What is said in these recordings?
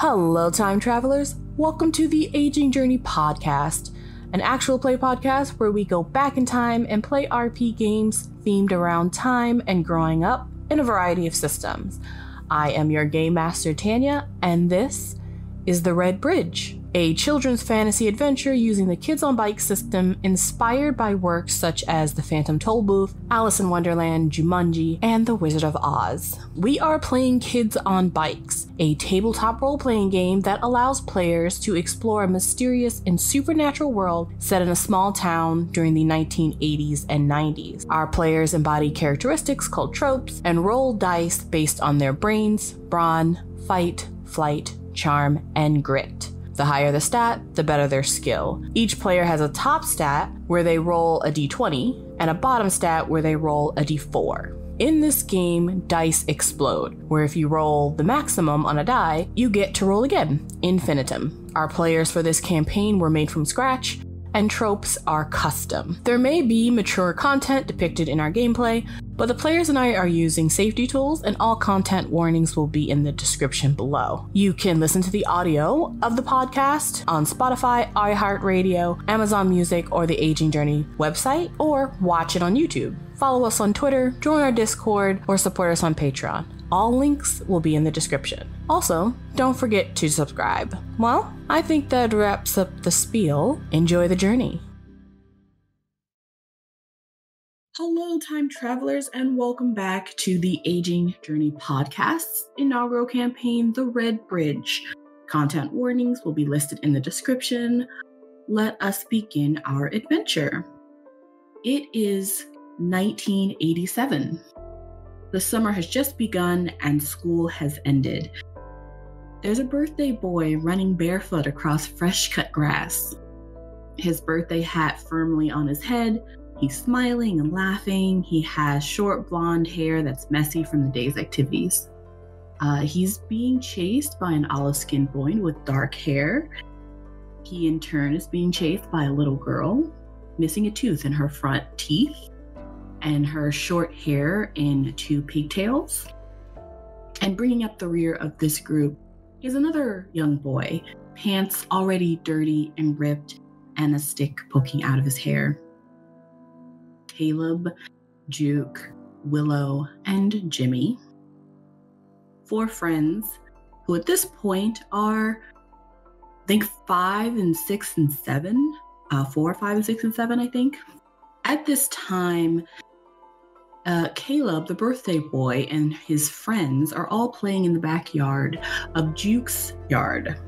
Hello, time travelers. Welcome to the Aging Journey podcast, an actual play podcast where we go back in time and play RP games themed around time and growing up in a variety of systems. I am your game master, Tanya, and this is The Red Bridge, a children's fantasy adventure using the Kids on Bikes system inspired by works such as The Phantom Tollbooth, Alice in Wonderland, Jumanji, and The Wizard of Oz. We are playing Kids on Bikes, a tabletop role-playing game that allows players to explore a mysterious and supernatural world set in a small town during the 1980s and 90s. Our players embody characteristics called tropes and roll dice based on their brains, brawn, fight, flight, charm, and grit. The higher the stat, the better their skill. Each player has a top stat where they roll a d20 and a bottom stat where they roll a d4. In this game, dice explode, where if you roll the maximum on a die, you get to roll again, infinitum. Our players for this campaign were made from scratch, and tropes are custom. There may be mature content depicted in our gameplay, but the players and I are using safety tools, and all content warnings will be in the description below. You can listen to the audio of the podcast on Spotify, iHeartRadio, Amazon Music, or the Aging Journey website, or watch it on YouTube. Follow us on Twitter, join our Discord, or support us on Patreon. All links will be in the description. Also, don't forget to subscribe. Well, I think that wraps up the spiel. Enjoy the journey. Hello, time travelers, and welcome back to the Aging Journey podcast's inaugural campaign, The Red Bridge. Content warnings will be listed in the description. Let us begin our adventure. It is 1987. The summer has just begun and school has ended. There's a birthday boy running barefoot across fresh-cut grass. His birthday hat firmly on his head. He's smiling and laughing. He has short blonde hair that's messy from the day's activities. He's being chased by an olive-skinned boy with dark hair. He, in turn, is being chased by a little girl, missing a tooth in her front teeth, and her short hair in two pigtails. And bringing up the rear of this group is another young boy, pants already dirty and ripped, and a stick poking out of his hair. Caleb, Juke, Willow, and Jimmy. Four friends who at this point are, I think, 5 and 6 and 7. 4, 5, and 6, and 7, I think. At this time, Caleb, the birthday boy, and his friends are all playing in the backyard of Juke's yard.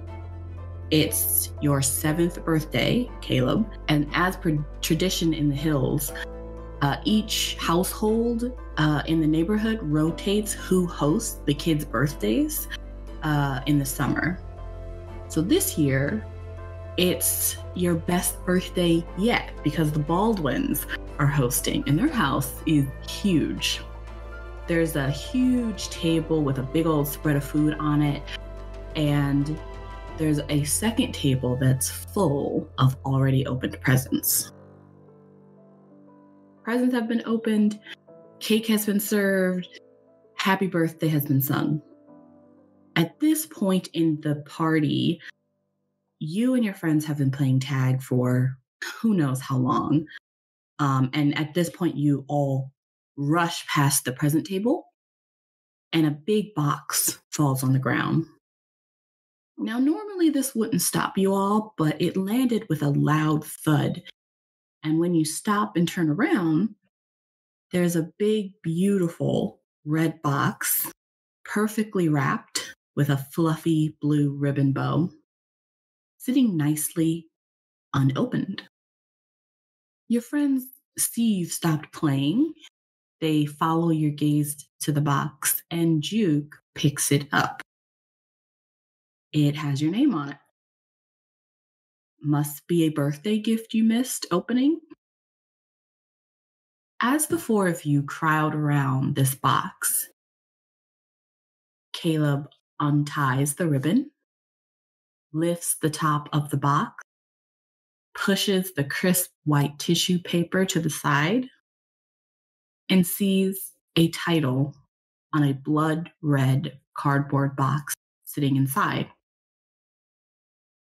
It's your 7th birthday, Caleb, and as per tradition in the hills, each household in the neighborhood rotates who hosts the kids' birthdays in the summer. So this year, it's your best birthday yet because the Baldwins are hosting, and their house is huge. There's a huge table with a big old spread of food on it, and there's a second table that's full of already opened presents. Presents have been opened, cake has been served, happy birthday has been sung. At this point in the party, you and your friends have been playing tag for who knows how long. And at this point, you all rush past the present table, and a big box falls on the ground. Now, normally this wouldn't stop you all, but it landed with a loud thud. And when you stop and turn around, there's a big, beautiful red box, perfectly wrapped with a fluffy blue ribbon bow, sitting nicely unopened. Your friends see you've stopped playing. They follow your gaze to the box, and Juke picks it up. It has your name on it. Must be a birthday gift you missed opening. As the four of you crowd around this box, Caleb unties the ribbon, lifts the top of the box, pushes the crisp white tissue paper to the side, and sees a title on a blood red cardboard box sitting inside.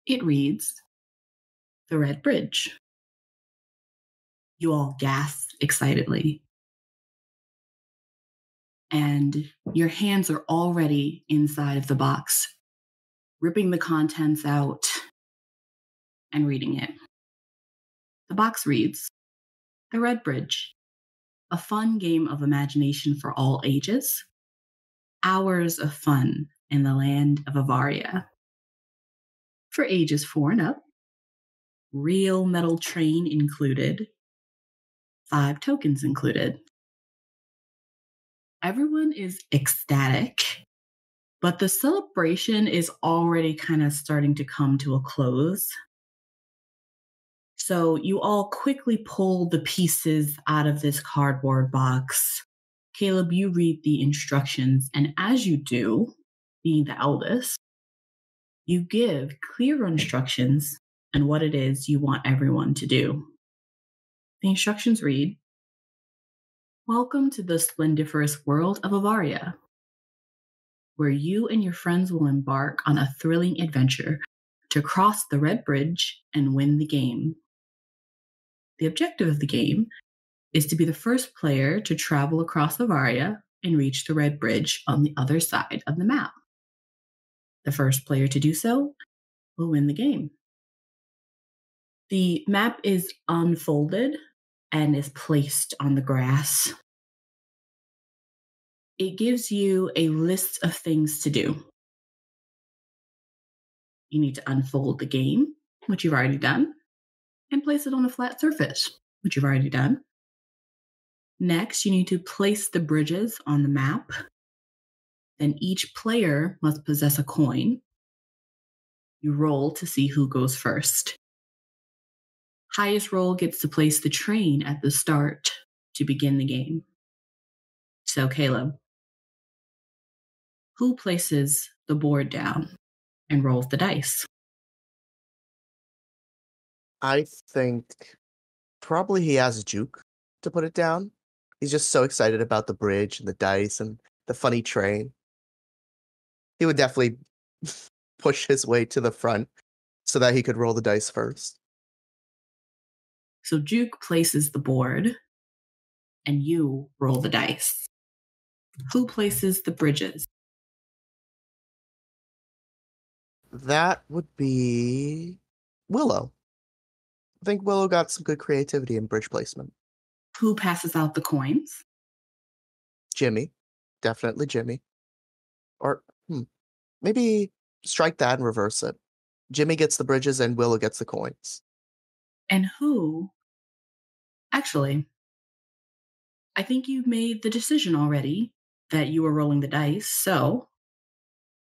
It reads, "The Red Bridge." You all gasp excitedly. And your hands are already inside of the box, ripping the contents out and reading it. The box reads, "The Red Bridge, a fun game of imagination for all ages. Hours of fun in the land of Avaria. For ages 4 and up. Real metal train included. 5 tokens included." Everyone is ecstatic, but the celebration is already kind of starting to come to a close. So you all quickly pull the pieces out of this cardboard box. Caleb, you read the instructions, and as you do, being the eldest, you give clear instructions on what it is you want everyone to do. The instructions read, "Welcome to the splendiferous world of Avaria, where you and your friends will embark on a thrilling adventure to cross the Red Bridge and win the game. The objective of the game is to be the first player to travel across Avaria and reach the Red Bridge on the other side of the map. The first player to do so will win the game." The map is unfolded and is placed on the grass. It gives you a list of things to do. You need to unfold the game, which you've already done, and place it on a flat surface, which you've already done. Next, you need to place the bridges on the map. Then each player must possess a coin. You roll to see who goes first. Highest roll gets to place the train at the start to begin the game. So, Caleb, who places the board down and rolls the dice? I think probably he has Juke to put it down. He's just so excited about the bridge and the dice and the funny train. He would definitely push his way to the front so that he could roll the dice first. So Juke places the board and you roll the dice. Who places the bridges? That would be Willow. I think Willow got some good creativity in bridge placement. Who passes out the coins? Jimmy. Definitely Jimmy. Or maybe strike that and reverse it. Jimmy gets the bridges and Willow gets the coins. And who? Actually, I think you made the decision already that you were rolling the dice. So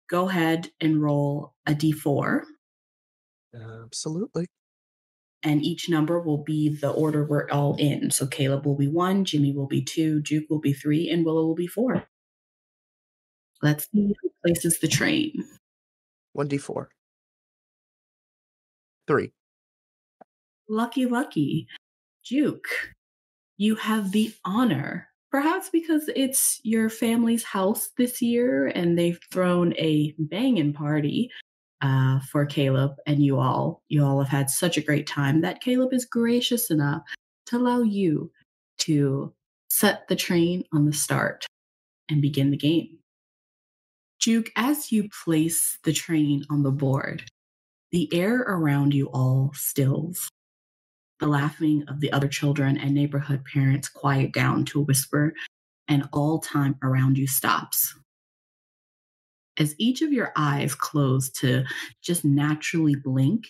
go ahead and roll a d4. Absolutely. And each number will be the order we're all in. So Caleb will be 1, Jimmy will be 2, Juke will be 3, and Willow will be 4. Let's see who places the train. 1d4. 3. Lucky. Juke, you have the honor, perhaps because it's your family's house this year and they've thrown a banging party for Caleb and you all. You all have had such a great time that Caleb is gracious enough to allow you to set the train on the start and begin the game. Juke, as you place the train on the board, the air around you all stills. The laughing of the other children and neighborhood parents quiet down to a whisper, and all time around you stops. As each of your eyes close to just naturally blink,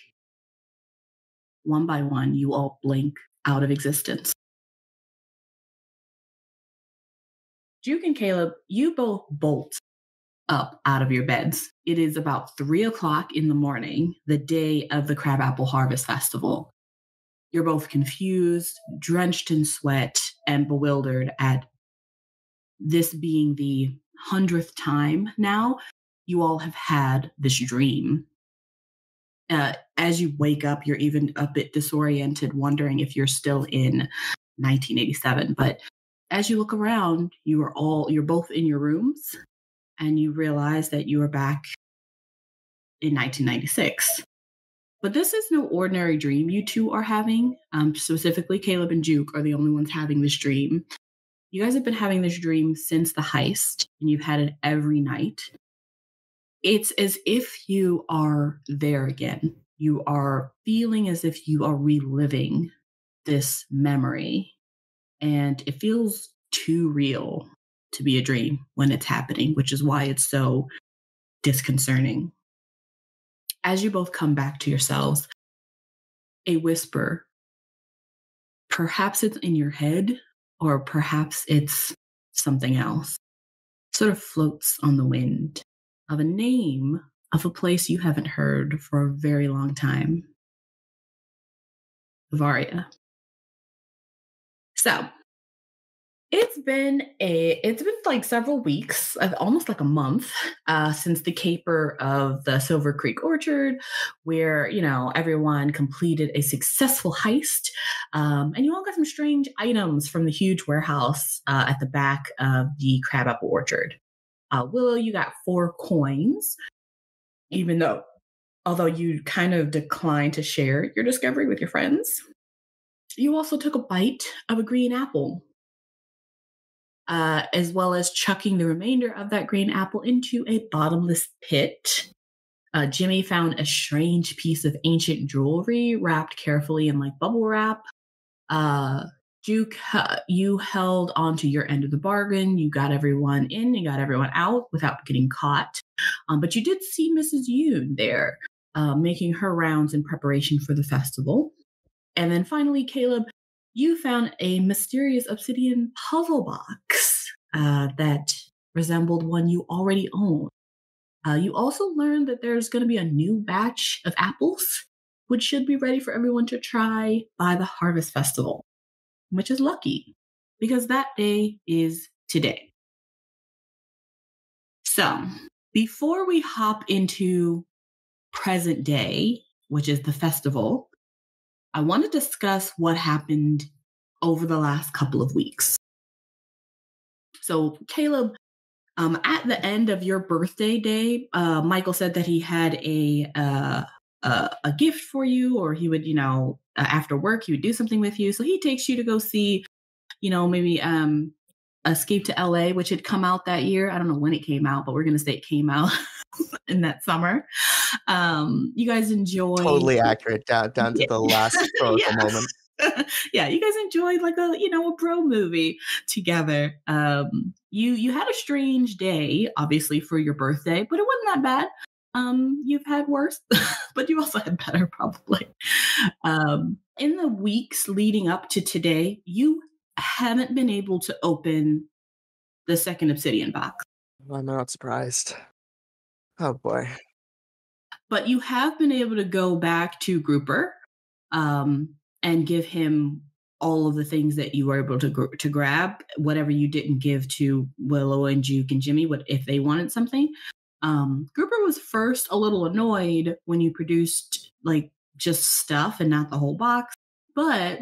one by one, you all blink out of existence. Juke and Caleb, you both bolt up out of your beds. It is about 3:00 in the morning, the day of the Crabapple Harvest Festival. You're both confused, drenched in sweat, and bewildered at this being the 100th time now you all have had this dream. As you wake up, you're even a bit disoriented, wondering if you're still in 1987. But as you look around, you're both in your rooms, and you realize that you are back in 1996. But this is no ordinary dream you two are having. Specifically, Caleb and Juke are the only ones having this dream. You guys have been having this dream since the heist, and you've had it every night. It's as if you are there again. You are feeling as if you are reliving this memory, and it feels too real to be a dream when it's happening, which is why it's so disconcerting. As you both come back to yourselves, a whisper, perhaps it's in your head, or perhaps it's something else, sort of floats on the wind of a name of a place you haven't heard for a very long time. Varia. So it's been like several weeks, almost like a month, since the caper of the Silver Creek Orchard, where everyone completed a successful heist, and you all got some strange items from the huge warehouse at the back of the Crabapple Orchard. Willow, you got 4 coins, although you kind of declined to share your discovery with your friends. You also took a bite of a green apple, as well as chucking the remainder of that green apple into a bottomless pit. Jimmy found a strange piece of ancient jewelry wrapped carefully in like bubble wrap. Juke, you held onto your end of the bargain. You got everyone in, you got everyone out without getting caught. But you did see Mrs. Yoon there, making her rounds in preparation for the festival. And then finally, Caleb, you found a mysterious obsidian puzzle box that resembled one you already own. You also learned that there's going to be a new batch of apples, which should be ready for everyone to try by the Harvest Festival, which is lucky because that day is today. So before we hop into present day, which is the festival, I want to discuss what happened over the last couple of weeks. So, Caleb, at the end of your birthday day, Michael said that he had a gift for you, or he would, after work, he would do something with you. So he takes you to go see, maybe Escape to LA, which had come out that year. I don't know when it came out, but we're going to say it came out in that summer. You guys enjoyed Totally accurate, down to the last historical moment. Yeah, you guys enjoyed like a bro movie together. You had a strange day, obviously, for your birthday, but it wasn't that bad. You've had worse, but you also had better, probably. In the weeks leading up to today, you haven't been able to open the second obsidian box. I'm not surprised. Oh boy. But you have been able to go back to Grouper and give him all of the things that you were able to grab, whatever you didn't give to Willow and Juke and Jimmy, if they wanted something. Grouper was first a little annoyed when you produced like just stuff and not the whole box. But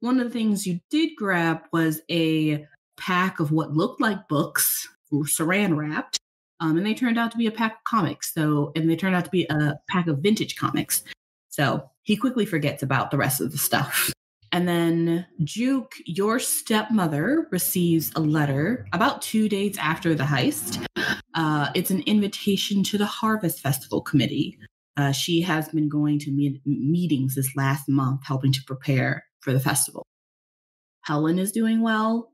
one of the things you did grab was a pack of what looked like books, saran wrapped. And they turned out to be a pack of comics. And they turned out to be a pack of vintage comics. So he quickly forgets about the rest of the stuff. And then Juke, your stepmother, receives a letter about 2 days after the heist. It's an invitation to the Harvest Festival Committee. She has been going to meetings this last month, helping to prepare for the festival. Helen is doing well.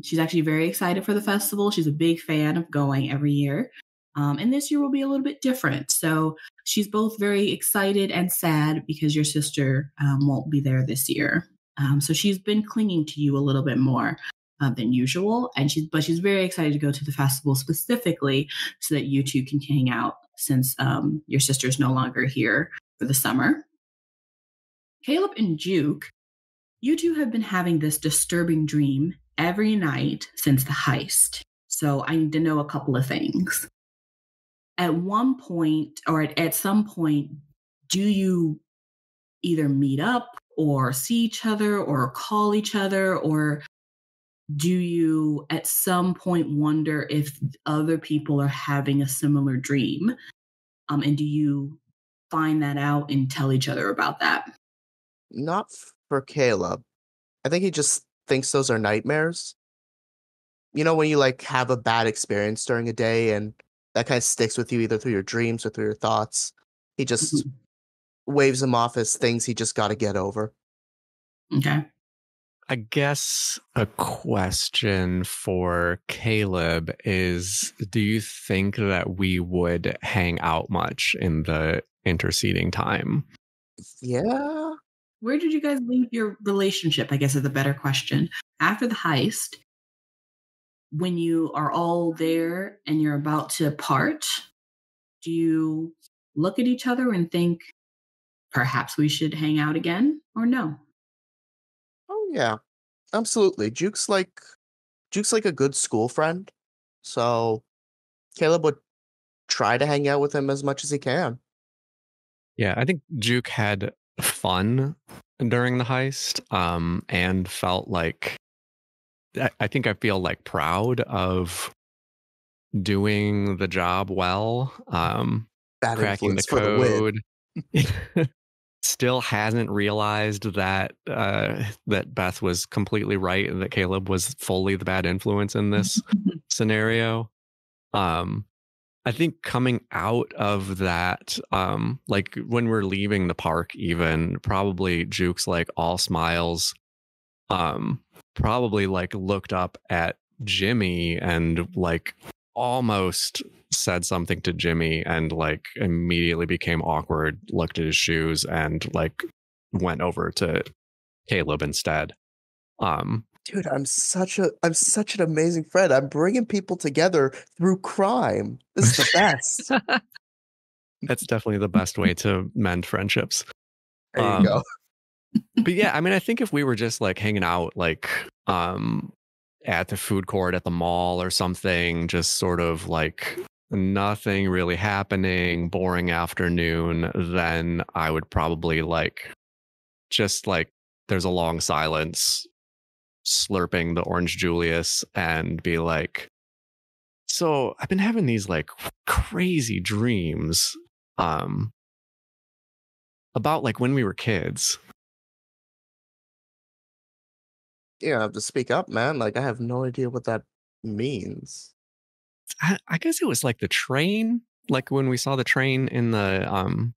She's actually very excited for the festival. She's a big fan of going every year. And this year will be a little bit different. So she's both very excited and sad because your sister won't be there this year. So she's been clinging to you a little bit more than usual. But she's very excited to go to the festival specifically so that you two can hang out since your sister's no longer here for the summer. Caleb and Juke, you two have been having this disturbing dream every night since the heist. So I need to know a couple of things. At one point, or at some point, do you either meet up or see each other or call each other, or do you at some point wonder if other people are having a similar dream? And do you find that out and tell each other about that? Not for Caleb. I think he just thinks those are nightmares. You know, when you like have a bad experience during a day and that kind of sticks with you either through your dreams or through your thoughts. He just Mhm. waves them off as things he just got to get over. Okay. I guess a question for Caleb is, do you think that we would hang out much in the interceding time? Yeah. Where did you guys leave your relationship? I guess is a better question. After the heist, when you are all there and you're about to part, do you look at each other and think perhaps we should hang out again or no? Oh yeah. Absolutely. Juke's like a good school friend. So Caleb would try to hang out with him as much as he can. Yeah, I think Juke had fun during the heist, and felt like I think I feel like proud of doing the job well, Bad cracking the influence for the win. code. Still hasn't realized that that Beth was completely right and that Caleb was fully the bad influence in this scenario. I think coming out of that, like when we're leaving the park, even probably Juke's like all smiles, probably like looked up at Jimmy and like almost said something to Jimmy and like immediately became awkward, looked at his shoes and like went over to Caleb instead. Dude, I'm such an amazing friend. I'm bringing people together through crime. This is the best. That's definitely the best way to mend friendships. There you go. But yeah, I mean, I think if we were just like hanging out, like at the food court at the mall or something, just sort of like nothing really happening, boring afternoon, then I would probably like just like there's a long silence, slurping the orange Julius and be like, so I've been having these like crazy dreams about like when we were kids. You have to speak up, man. Like, I have no idea what that means. I guess it was like the train, like when we saw the train in the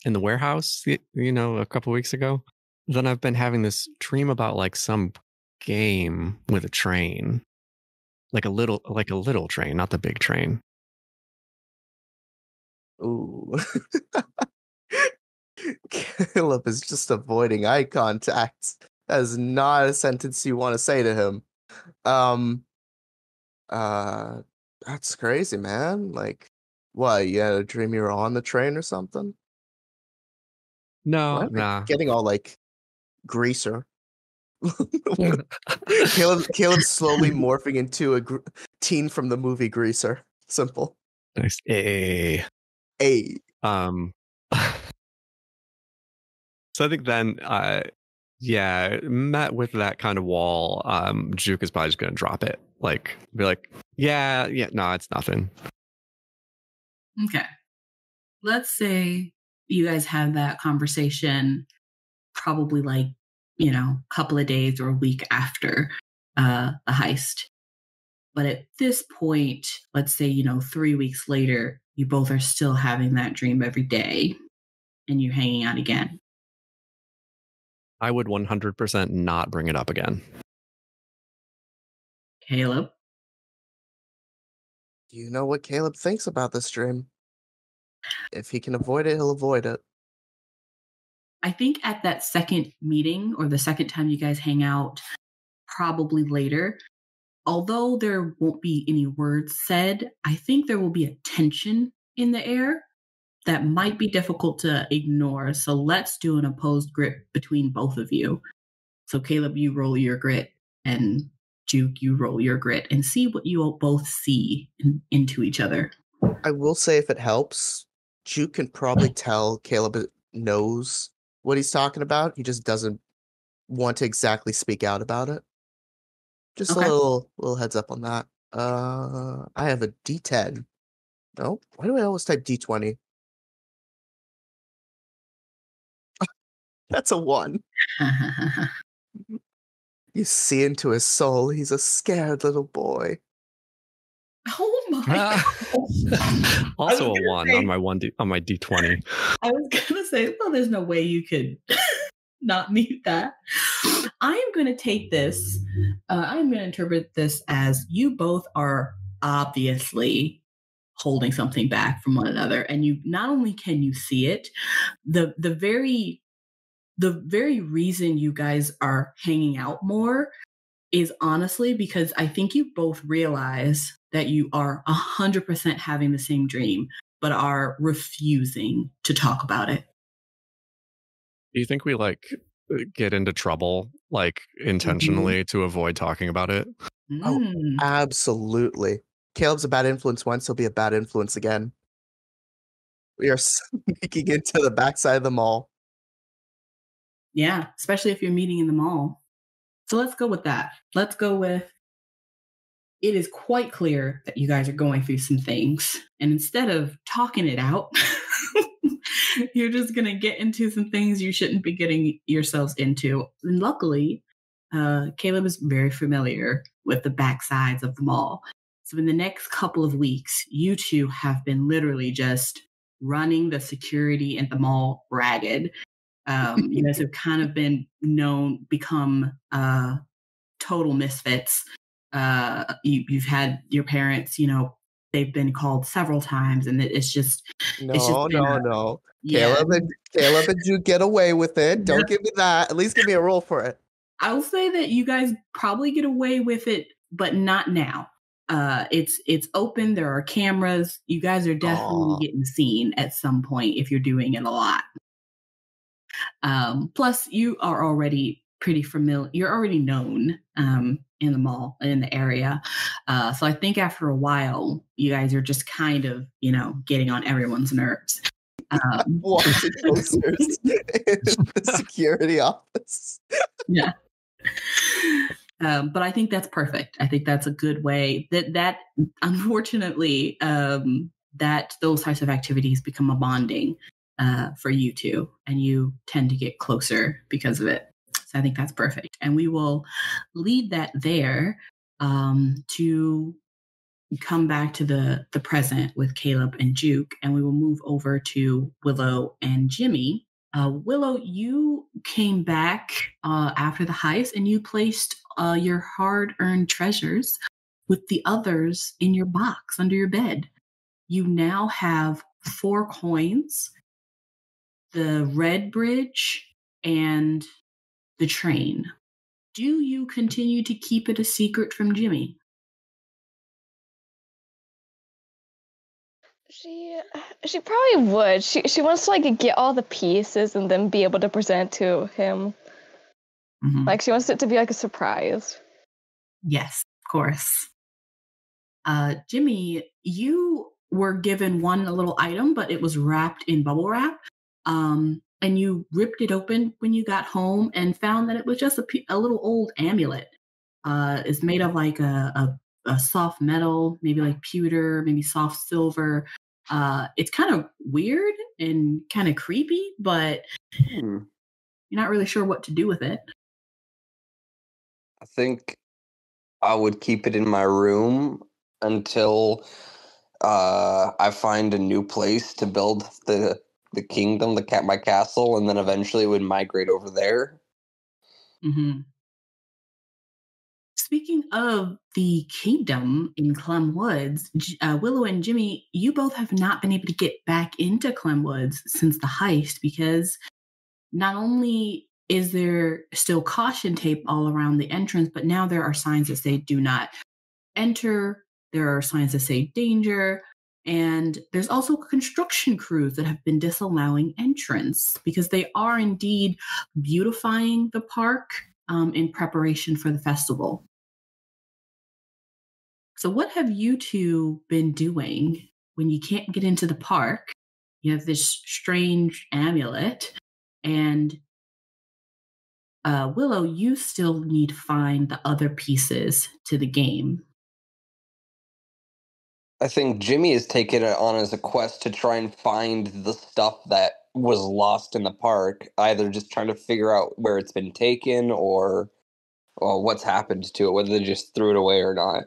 warehouse, you know, a couple weeks ago. Then I've been having this dream about like some game with a train, like a little train, not the big train. Ooh. Caleb is just avoiding eye contact. That is not a sentence you want to say to him. Um, that's crazy, man. Like, what, you had a dream you were on the train or something? Why No, am I nah. getting all like greaser? Caleb's slowly morphing into a teen from the movie Greaser. Simple. Nice. Hey. Hey. So I think then, yeah, met with that kind of wall, Juke is probably just gonna drop it. Like, be like, yeah, no, it's nothing. Okay. Let's say you guys have that conversation probably like, you know, a couple of days or a week after a heist. But at this point, let's say, you know, 3 weeks later, you both are still having that dream every day and you're hanging out again. I would 100% not bring it up again. Caleb? Do you know what Caleb thinks about this dream? If he can avoid it, he'll avoid it. I think at that second meeting or the second time you guys hang out, probably later, although there won't be any words said, I think there will be a tension in the air that might be difficult to ignore. So let's do an opposed grit between both of you. So Caleb, you roll your grit, and Juke, you roll your grit, and see what you both see into each other. I will say, if it helps, Juke can probably tell Caleb knows what he's talking about. He just doesn't want to exactly speak out about it. Just Okay. a little heads up on that. I have a D10. No, why do I always type D20? That's a 1. You see into his soul. He's a scared little boy. Oh my God. Also a 1 on my D20. I was gonna say, well, there's no way you could not mute that. I am gonna take this. I'm gonna interpret this as you both are obviously holding something back from one another, and you not only can you see it, the very reason you guys are hanging out more is honestly because I think you both realize that you are 100% having the same dream, but are refusing to talk about it. Do you think we get into trouble intentionally to avoid talking about it? Oh, absolutely. Caleb's a bad influence once, he'll be a bad influence again. We are sneaking into the backside of the mall. Yeah, especially if you're meeting in the mall. So let's go with that. Let's go with, it is quite clear that you guys are going through some things. And instead of talking it out, you're just going to get into some things you shouldn't be getting yourselves into. And luckily, Caleb is very familiar with the backsides of the mall. So in the next couple of weeks, you two have been literally just running the security at the mall ragged. You guys have kind of become total misfits. You've had your parents, they've been called several times, and it's just no. Yeah. Caleb and Juke get away with it. Don't give me that. At least give me a roll for it. I'll say that you guys probably get away with it, but not now. It's open. There are cameras. You guys are definitely getting seen at some point if you're doing it a lot. Plus, you are already pretty familiar. You're already known in the mall, in the area. So I think after a while, you guys are just kind of, getting on everyone's nerves. Wanted posters in the security office. Yeah. But I think that's perfect. I think that's a good way that unfortunately, that those types of activities become a bonding for you two, and you tend to get closer because of it. So I think that's perfect. And we will leave that there to come back to the present with Caleb and Juke, and we will move over to Willow and Jimmy. Willow, you came back after the heist, and you placed your hard-earned treasures with the others in your box under your bed. You now have 4 coins, the red bridge, and the train. Do you continue to keep it a secret from Jimmy? She probably would. She wants to get all the pieces and then be able to present to him. Mm-hmm. She wants it to be a surprise. Yes, of course. Jimmy, you were given one little item, but it was wrapped in bubble wrap. And you ripped it open when you got home and found that it was just a little old amulet. It's made of a soft metal, maybe pewter, maybe soft silver. It's kind of weird and kind of creepy, but you're not really sure what to do with it. I think I would keep it in my room until I find a new place to build the kingdom, my castle, and then eventually would migrate over there. Mm-hmm. Speaking of the kingdom in Clem Woods, Willow and Jimmy, you both have not been able to get back into Clem Woods since the heist, because not only is there still caution tape all around the entrance, but now there are signs that say do not enter. There are signs that say danger. And there's also construction crews that have been disallowing entrance because they are indeed beautifying the park in preparation for the festival. So what have you two been doing when you can't get into the park? You have this strange amulet, and Willow, you still need to find the other pieces to the game. I think Jimmy has taken it on as a quest to try and find the stuff that was lost in the park, either just trying to figure out where it's been taken or what's happened to it, whether they just threw it away or not.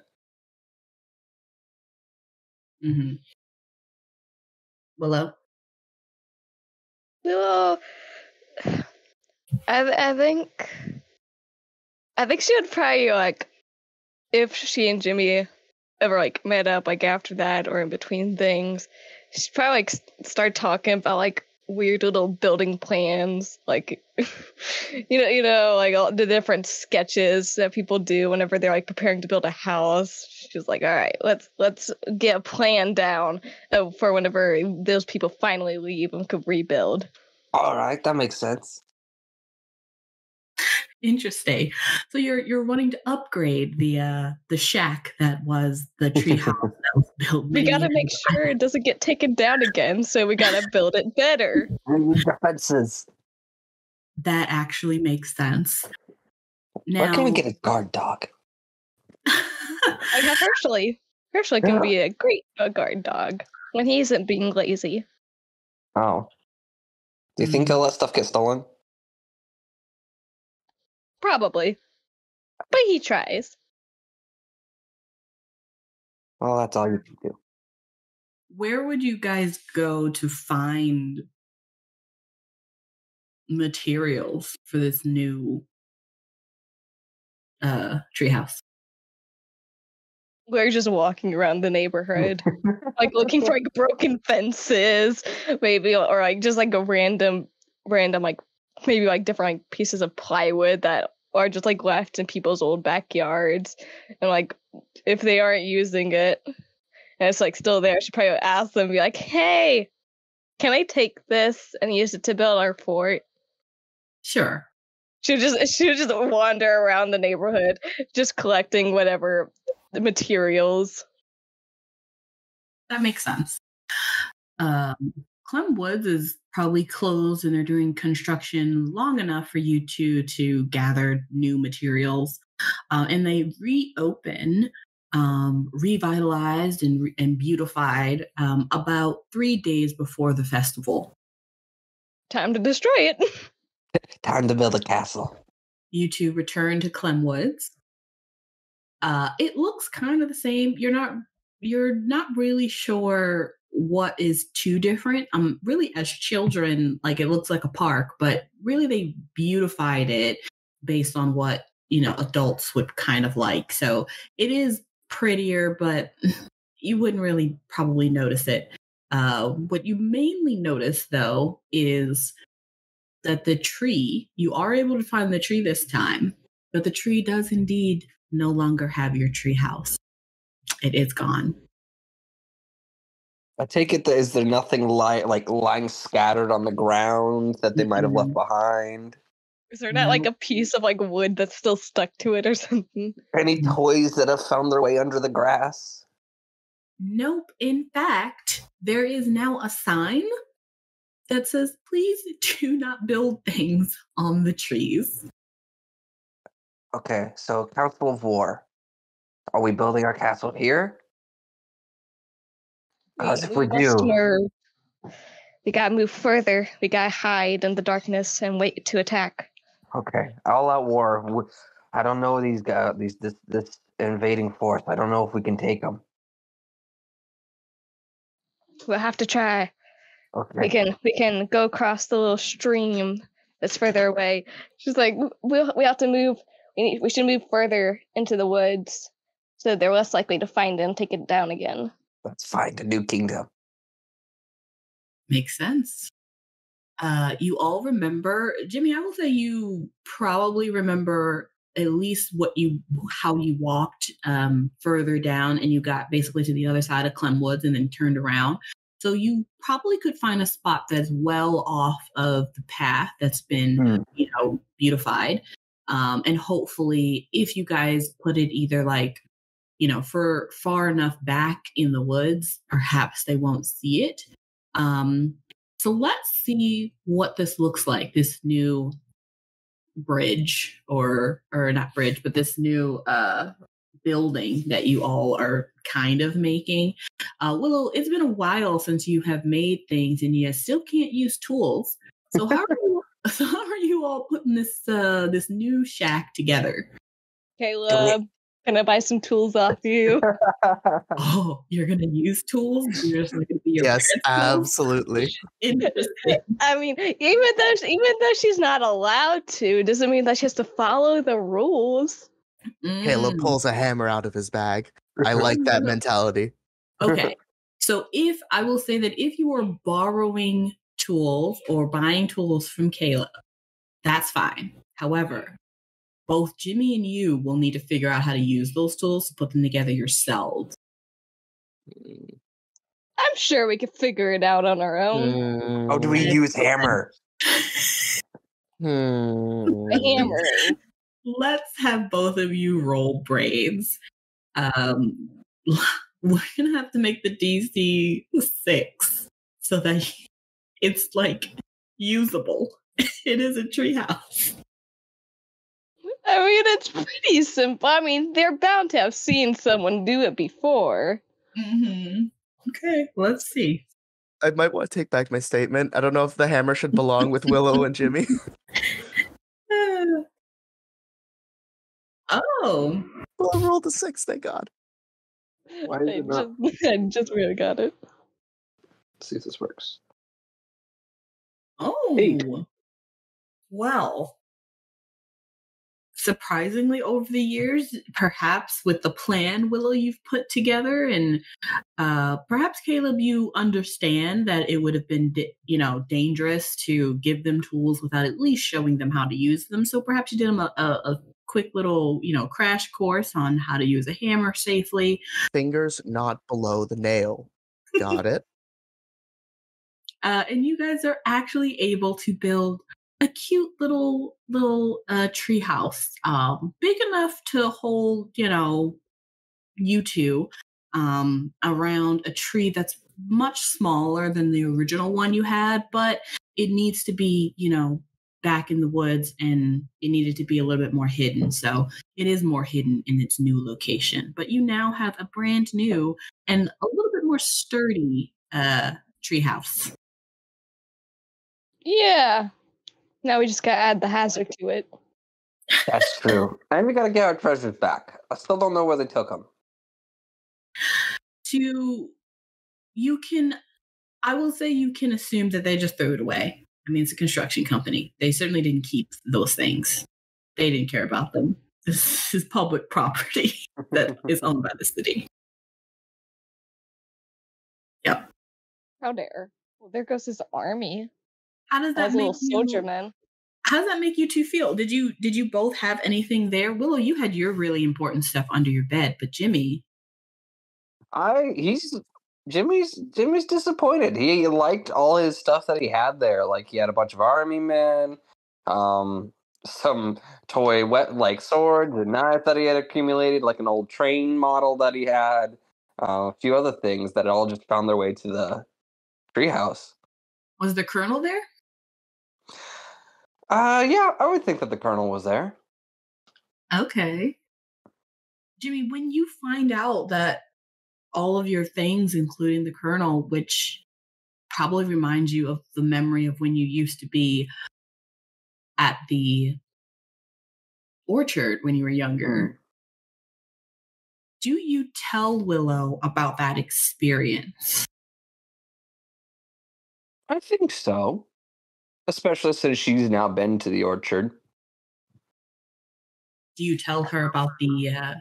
Mm-hmm. Willow? Willow, I think she would probably, like, if she and Jimmy ever, like, met up, like, after that or in between things, she'd probably, like, start talking about, like, weird little building plans, like, you know, like, all the different sketches that people do whenever they're, like, preparing to build a house. She's like, all right, let's get a plan down for whenever those people finally leave and could rebuild. All right, that makes sense. Interesting. So you're wanting to upgrade the shack that was the treehouse that was built. We gotta make sure it doesn't get taken down again, so we gotta build it better. Defenses. That actually makes sense. Now, Where can we get a guard dog? I have Hershey. Hershey can be a great guard dog when he isn't being lazy. Oh. Do you think all that stuff gets stolen? Probably. But he tries. Well, that's all you can do. where would you guys go to find materials for this new treehouse? We're just walking around the neighborhood, like looking for like broken fences, maybe, or like just like a random like maybe like different like pieces of plywood that are just like left in people's old backyards, and like if they aren't using it and it's like still there, I should probably ask them, be like, "Hey, can I take this and use it to build our fort?" Sure. She would just wander around the neighborhood, just collecting whatever the materials. That makes sense. Clem Woods is probably closed and they're doing construction long enough for you two to gather new materials. And they reopen, revitalized and beautified about 3 days before the festival. Time to destroy it. Time to build a castle. You two return to Clem Woods. It looks kind of the same. You're not really sure what is too different. Really, as children, like it looks like a park, but really they beautified it based on what adults would kind of like. So it is prettier, but you wouldn't really probably notice it. What you mainly notice though is that the tree, you are able to find the tree this time, but the tree does indeed no longer have your tree house. It is gone. I take it that is there nothing lying scattered on the ground that they might have left behind? Is there not like a piece of like wood that's still stuck to it or something? Any toys that have found their way under the grass? Nope. In fact, there is now a sign that says, "Please do not build things on the trees." Okay, so Council of War. Are we building our castle here? Because if we do... We gotta move further. We gotta hide in the darkness and wait to attack. Okay, all out war. I don't know these guys, this invading force. I don't know if we can take them. We'll have to try. Okay. We can go across the little stream that's further away. She's like, we have to move. We should move further into the woods so they're less likely to find it and take it down again. Let's find a new kingdom. Makes sense. You all remember, Jimmy, I will say you probably remember at least how you walked further down and you got basically to the other side of Clem Woods and then turned around. So you probably could find a spot that's well off of the path that's been, beautified. And hopefully if you guys put it either for far enough back in the woods, perhaps they won't see it. So let's see what this looks like, this new bridge or not bridge, but this new building that you all are kind of making. Willow, it's been a while since you have made things and you still can't use tools. So how are you all putting this new shack together? Caleb, can I buy some tools off you? Oh, you're gonna use tools? You're just gonna be your Yes, parents' tools? absolutely. Interesting. I mean, even though she's not allowed to, doesn't mean that she has to follow the rules. Caleb pulls a hammer out of his bag. I like that mentality. Okay. So I will say that if you are borrowing tools or buying tools from Caleb, that's fine. However, both Jimmy and you will need to figure out how to use those tools to put them together yourselves. I'm sure we could figure it out on our own. How do we use hammer? Hammering. Let's have both of you roll brains. We're gonna have to make the DC 6 so that it's like usable. It is a treehouse. I mean, it's pretty simple. I mean, they're bound to have seen someone do it before. Mm-hmm. Okay, let's see. I might want to take back my statement. I don't know if the hammer should belong with Willow and Jimmy. Oh. Well, I rolled a 6, thank God. Why is it not? I just really got it. Let's see if this works. Oh. 8. Well. Surprisingly, over the years, perhaps with the plan, Willow, you've put together, and perhaps Caleb, you understand that it would have been, dangerous to give them tools without at least showing them how to use them. So perhaps you did them a quick little, crash course on how to use a hammer safely. Fingers not below the nail. Got it. And you guys are actually able to build a cute little tree house, big enough to hold, you two, around a tree that's much smaller than the original one you had, but it needs to be, back in the woods, and it needed to be a little bit more hidden. So it is more hidden in its new location. But you now have a brand new and a little bit more sturdy tree house. Yeah. Now we just gotta add the hazard to it. That's true. And we gotta get our treasures back. I still don't know where they took them. I will say you can assume that they just threw it away. I mean, it's a construction company. They certainly didn't keep those things. They didn't care about them. This is public property that is owned by the city. Yep. How dare. Well, there goes his army. How does that make you? Soldier man. How does that make you two feel? Did you both have anything there? Willow, you had your really important stuff under your bed, but Jimmy. Jimmy's disappointed. He liked all his stuff that he had there. Like, he had a bunch of army men, some toy swords and knives that he had accumulated, like an old train model that he had, a few other things that all just found their way to the treehouse. Was the colonel there? Yeah, I would think that the colonel was there. Okay. Jimmy, when you find out that all of your things, including the colonel, which probably reminds you of the memory of when you used to be at the orchard when you were younger, do you tell Willow about that experience? I think so. Especially since she's now been to the orchard. Do you tell her about the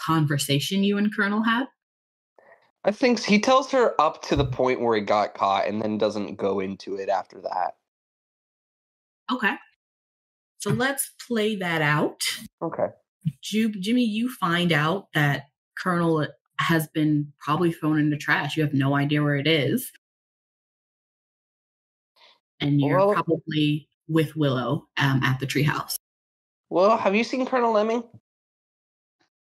conversation you and Colonel had? I think he tells her up to the point where he got caught and then doesn't go into it after that. Okay. So let's play that out. Okay. Jimmy, you find out that Colonel has been probably thrown in the trash. You have no idea where it is. And you're probably with Willow at the treehouse. Well, have you seen Colonel Lemming?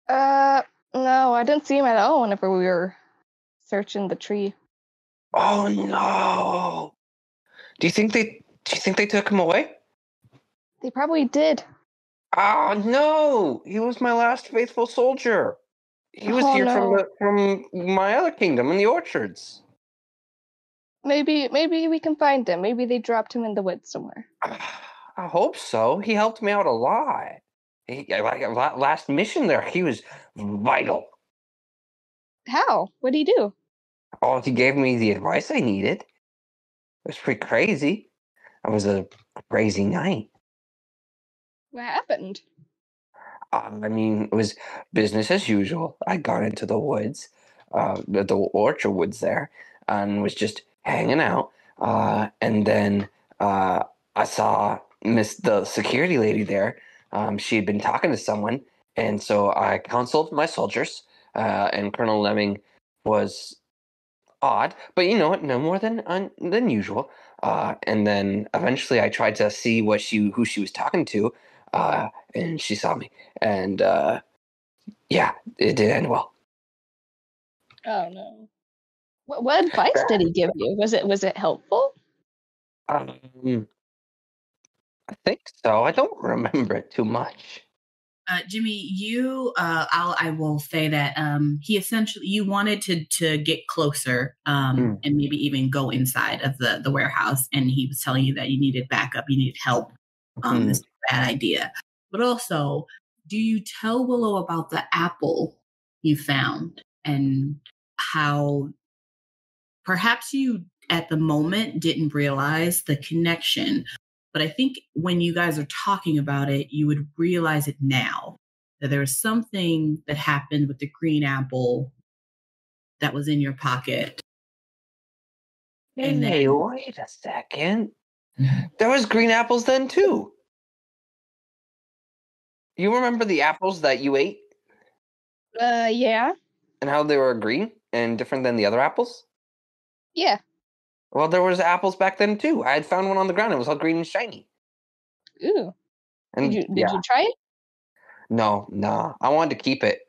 No, I didn't see him at all whenever we were searching the tree. Oh no! Do you think they took him away? They probably did. Oh no! He was my last faithful soldier. He was Oh here no. from my other kingdom in the orchards. Maybe we can find him. Maybe they dropped him in the woods somewhere. I hope so. He helped me out a lot. Last mission there, he was vital. How? What'd he do? Oh, he gave me the advice I needed. It was pretty crazy. It was a crazy night. What happened? I mean, it was business as usual. I got into the woods, the orchard woods there, and was just hanging out. And then I saw the security lady there. She had been talking to someone, and so I counseled my soldiers. And Colonel Lemming was odd, but you know what? No more than usual. And then eventually, I tried to see who she was talking to, and she saw me, and yeah, it did end well. Oh no. What advice did he give you? Was it helpful? I think so. I don't remember it too much. Jimmy, I will say that he essentially, you wanted to get closer and maybe even go inside of the warehouse, and he was telling you that you needed backup, you needed help. This is a bad idea. But also, do you tell Willow about the apple you found and how perhaps you at the moment didn't realize the connection? But I think when you guys are talking about it, you would realize it now that there was something that happened with the green apple that was in your pocket. Hey, wait a second. There was green apples then too. You remember the apples that you ate Yeah. and how they were green and different than the other apples? Yeah. Well, there was apples back then too. I had found one on the ground. It was all green and shiny. Ooh. And Did you try it? No. I wanted to keep it.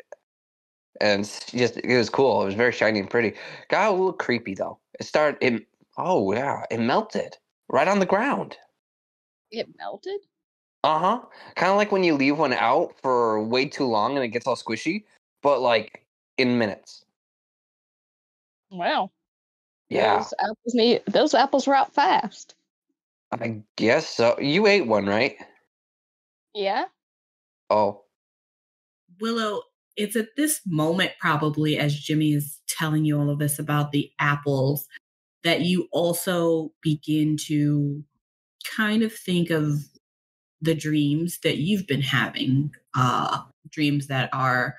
And it was cool. It was very shiny and pretty. Got a little creepy though. It melted right on the ground. It melted? Uh-huh. Kind of like when you leave one out for way too long and it gets all squishy, but like in minutes. Wow. Yeah. Those apples were out fast. I guess so. You ate one, right? Yeah. Oh. Willow, it's at this moment, probably as Jimmy is telling you all of this about the apples, that you also begin to kind of think of the dreams that you've been having, dreams that are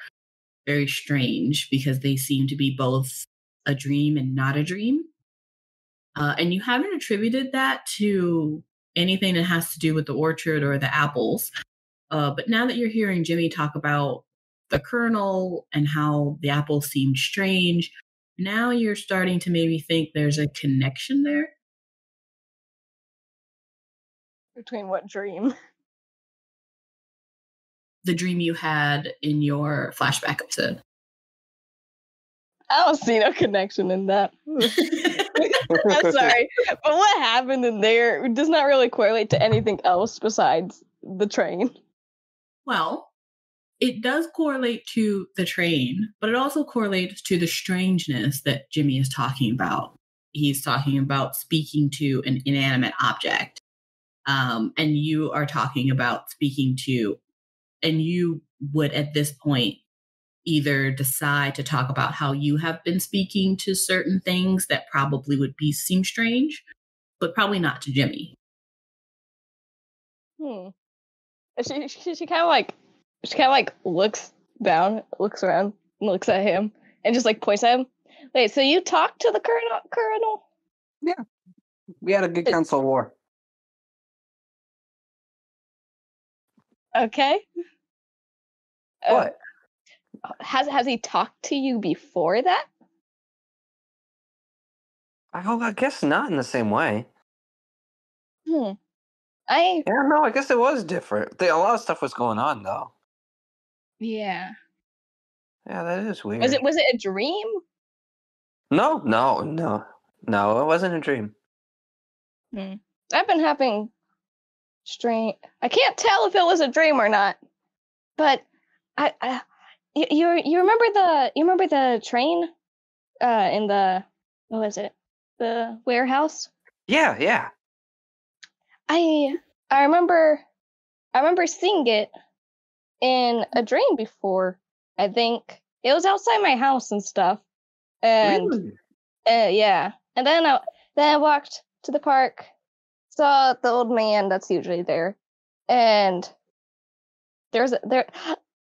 very strange because they seem to be both a dream and not a dream. And you haven't attributed that to anything that has to do with the orchard or the apples. But now that you're hearing Jimmy talk about the colonel and how the apples seemed strange, now you're starting to maybe think there's a connection there. Between what dream? The dream you had in your flashback episode. I don't see no connection in that. I'm sorry. But what happened in there does not really correlate to anything else besides the train. Well, it does correlate to the train, but it also correlates to the strangeness that Jimmy is talking about. He's talking about speaking to an inanimate object. And you are talking about speaking to, and you would at this point either decide to talk about how you have been speaking to certain things that probably would seem strange, but probably not to Jimmy. She kind of like looks down, looks around, and looks at him, and just like points at him. Wait, so you talked to the colonel? Yeah. We had a good council of war. Okay. What? Has he talked to you before that? I guess not in the same way. I I guess it was different. A lot of stuff was going on though. Yeah. Yeah, that is weird. Was it a dream? No, it wasn't a dream. I've been having strange. I can't tell if it was a dream or not, but You remember the train in the, what was it, the warehouse? Yeah. I remember seeing it in a dream before. I think it was outside my house and stuff. And Really? yeah. And then I walked to the park, saw the old man that's usually there, and there.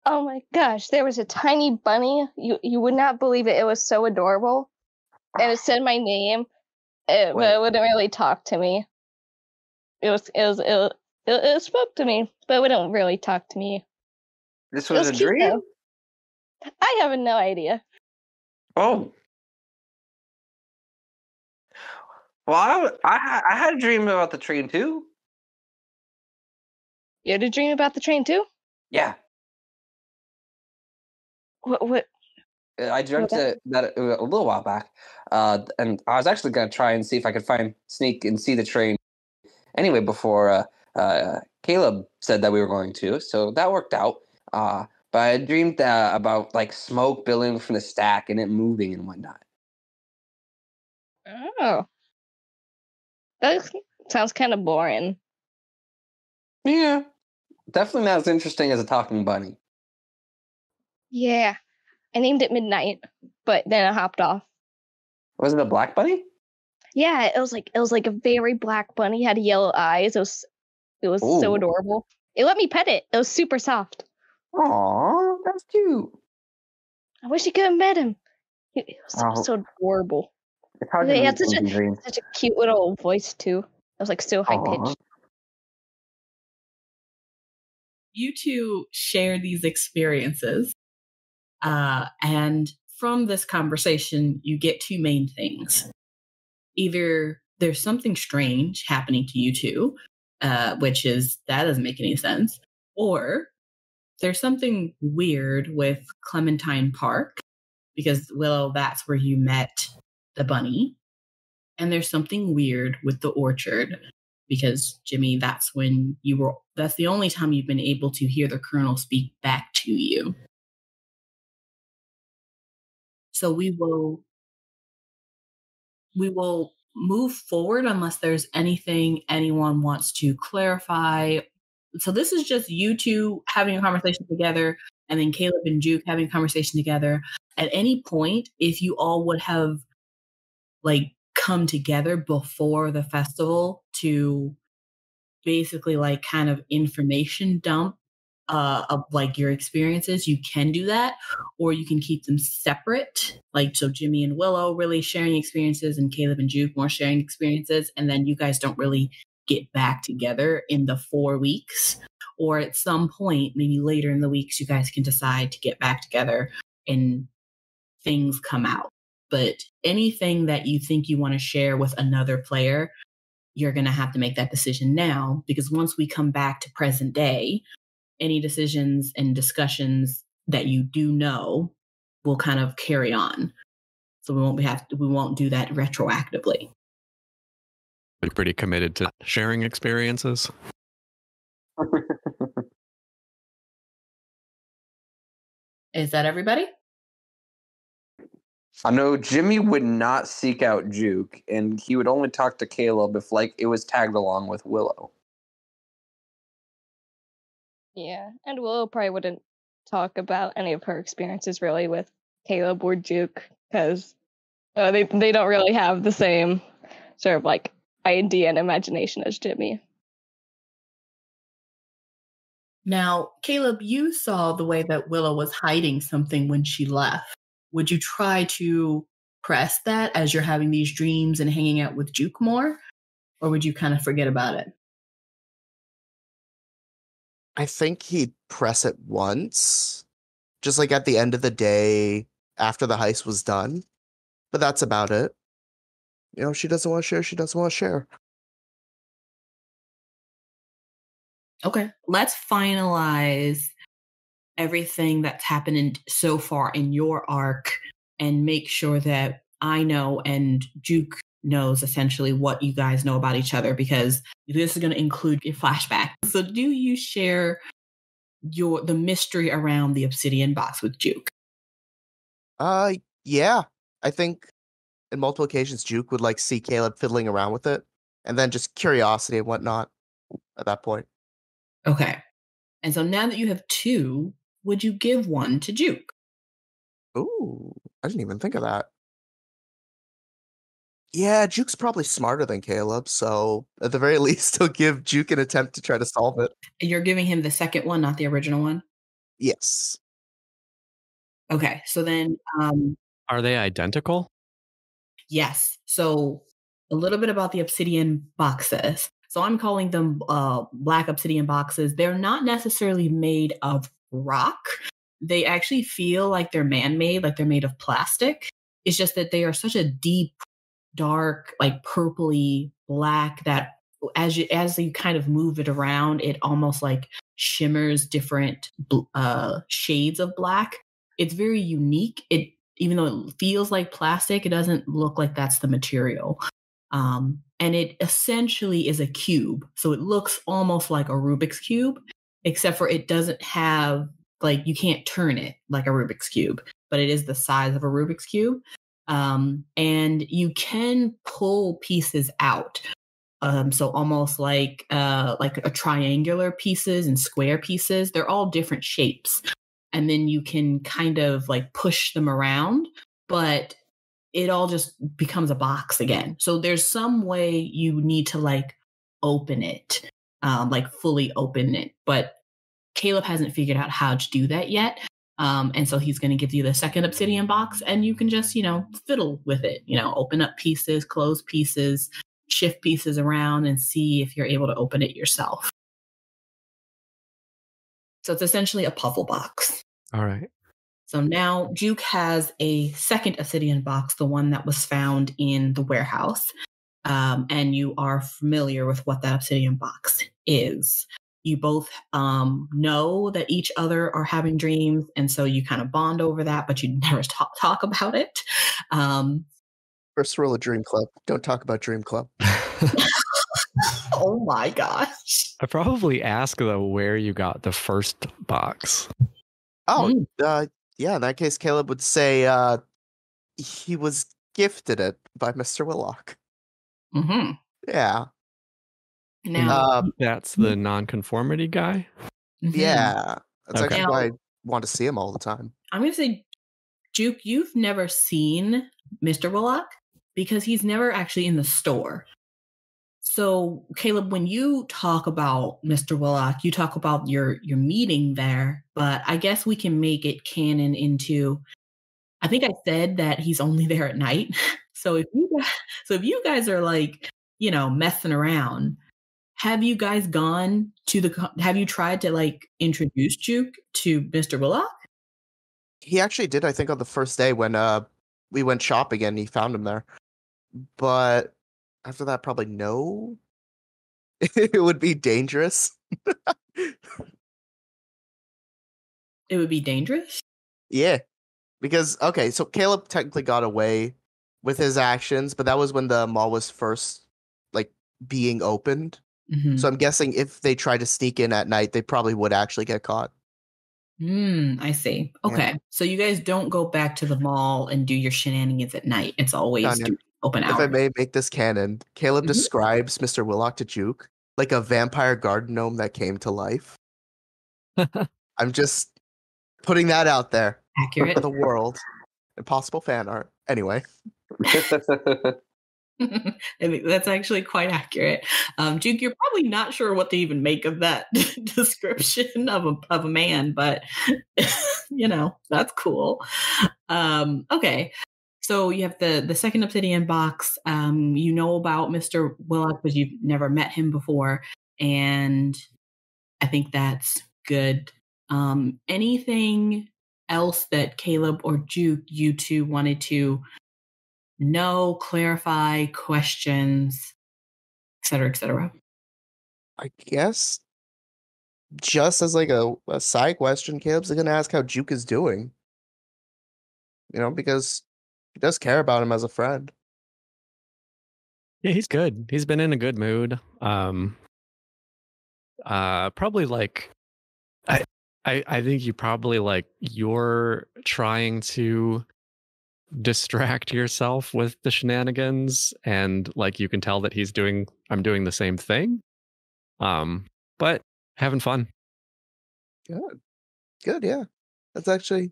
Oh my gosh, there was a tiny bunny. You would not believe it. It was so adorable, and it said my name, but it wouldn't really talk to me. It spoke to me, but it wouldn't really talk to me. This was a cute, dream? though. I have no idea. Oh. Well, I had a dream about the train too. You had a dream about the train too? Yeah. What? I dreamt that a little while back, and I was actually going to try and see if I could sneak and see the train anyway before Caleb said that we were going to, so that worked out. But I dreamed about like smoke billowing from the stack and it moving and whatnot. Oh. That sounds kind of boring. Yeah. Definitely not as interesting as a talking bunny. Yeah. I named it Midnight, but then I hopped off. Was it a black bunny? Yeah, it was like a very black bunny, had yellow eyes. It was so adorable. It let me pet it. It was super soft. Aw, that's cute. I wish you could have met him. He was so adorable. It's hard to He had such a cute little voice too. It was like so high pitched. You two share these experiences. And from this conversation, you get two main things. Either there's something strange happening to you two, which is, that doesn't make any sense. Or there's something weird with Clementine Park, because Willow, that's where you met the bunny. And there's something weird with the orchard, because Jimmy, that's the only time you've been able to hear the Colonel speak back to you. So we will move forward unless there's anything anyone wants to clarify. So this is just you two having a conversation together, and then Caleb and Juke having a conversation together. At any point, if you all would have like come together before the festival to basically like kind of information dump of like your experiences, you can do that, or you can keep them separate. Like, so Jimmy and Willow really sharing experiences and Caleb and Juke more sharing experiences. And then you guys don't really get back together in the 4 weeks, or at some point, maybe later in the weeks, you guys can decide to get back together and things come out. But anything that you think you want to share with another player, you're going to have to make that decision now, because once we come back to present day, any decisions and discussions that you do know will kind of carry on. So we won't do that retroactively. We're pretty committed to sharing experiences. Is that everybody? I know Jimmy would not seek out Juke, and he would only talk to Caleb if like it was tagged along with Willow. Yeah, and Willow probably wouldn't talk about any of her experiences really with Caleb or Juke, because they don't really have the same sort of like idea and imagination as Jimmy. Now, Caleb, you saw the way that Willow was hiding something when she left. Would you try to press that as you're having these dreams and hanging out with Juke more? Or would you kind of forget about it? I think he'd press it once, just like at the end of the day after the heist was done. But that's about it. You know, she doesn't want to share, she doesn't want to share. Okay, let's finalize everything that's happened so far in your arc and make sure that I know and Juke knows essentially what you guys know about each other, because this is going to include your flashback. So do you share the mystery around the obsidian box with Juke? Yeah. I think in multiple occasions Juke would like see Caleb fiddling around with it, and then just curiosity and whatnot at that point. Okay. And so now that you have 2, would you give one to Juke? Ooh, I didn't even think of that. Yeah, Juke's probably smarter than Caleb, so at the very least, he'll give Juke an attempt to try to solve it. You're giving him the second one, not the original one? Yes. Okay, so then, Are they identical? yes. So a little bit about the obsidian boxes. So I'm calling them black obsidian boxes. They're not necessarily made of rock. They actually feel like they're man-made, like they're made of plastic. It's just that they are such a deep, dark, like purpley black that as you kind of move it around, it almost like shimmers different shades of black. It's very unique. Even though it feels like plastic, it doesn't look like that's the material. And it essentially is a cube. So it looks almost like a Rubik's Cube, except for it doesn't have, like, you can't turn it like a Rubik's Cube, but it is the size of a Rubik's Cube. And you can pull pieces out. So almost like a triangular pieces and square pieces. They're all different shapes. And then you can kind of like push them around, but it all just becomes a box again. So there's some way you need to like open it, like fully open it. But Caleb hasn't figured out how to do that yet. And so he's going to give you the second obsidian box, and you can just, fiddle with it, open up pieces, close pieces, shift pieces around, and see if you're able to open it yourself. So it's essentially a puzzle box. All right. So now Juke has a second obsidian box, the one that was found in the warehouse. And you are familiar with what that obsidian box is. You both know that each other are having dreams, and so you kind of bond over that, but you never talk about it. First rule of Dream Club: don't talk about Dream Club. Oh my gosh! I probably ask though where you got the first box. Oh, yeah. In that case, Caleb would say he was gifted it by Mr. Willock. Mm-hmm. Yeah. Now that's the nonconformity guy. Yeah, that's Okay. actually why I want to see him all the time. I'm going to say, Juke, you've never seen Mr. Willock because he's never actually in the store. So, Caleb, when you talk about Mr. Willock, you talk about your meeting there, but I guess we can make it canon into, I think I said that he's only there at night. So if you guys are like, messing around, have you guys have you tried to like introduce Juke to Mr. Willock? He actually did, I think, on the first day when we went shopping and he found him there. But after that, probably no. It would be dangerous. It would be dangerous? Yeah. Because, okay, so Caleb technically got away with his actions, but that was when the mall was first, like, being opened. Mm-hmm. So I'm guessing if they tried to sneak in at night, they probably would actually get caught. I see. Okay. Yeah. So you guys don't go back to the mall and do your shenanigans at night. It's always open hours. If I may make this canon, Caleb describes Mr. Willock to Juke like a vampire garden gnome that came to life. I'm just putting that out there Accurate. for the world. Impossible fan art. Anyway. I mean, that's actually quite accurate. Juke, you're probably not sure what to even make of that description of a man, but that's cool. Okay. So you have the second obsidian box. You know about Mr. Willock, but you've never met him before. And I think that's good. Anything else that Caleb or Juke, you two wanted to know, clarify, questions, et cetera, et cetera? I guess just as like a side question, Caleb's going to ask how Juke is doing. Because he does care about him as a friend. Yeah, he's good. He's been in a good mood. Probably like I think you probably like you're trying to distract yourself with the shenanigans, and like you can tell that I'm doing the same thing. But having fun. Good, yeah. It's actually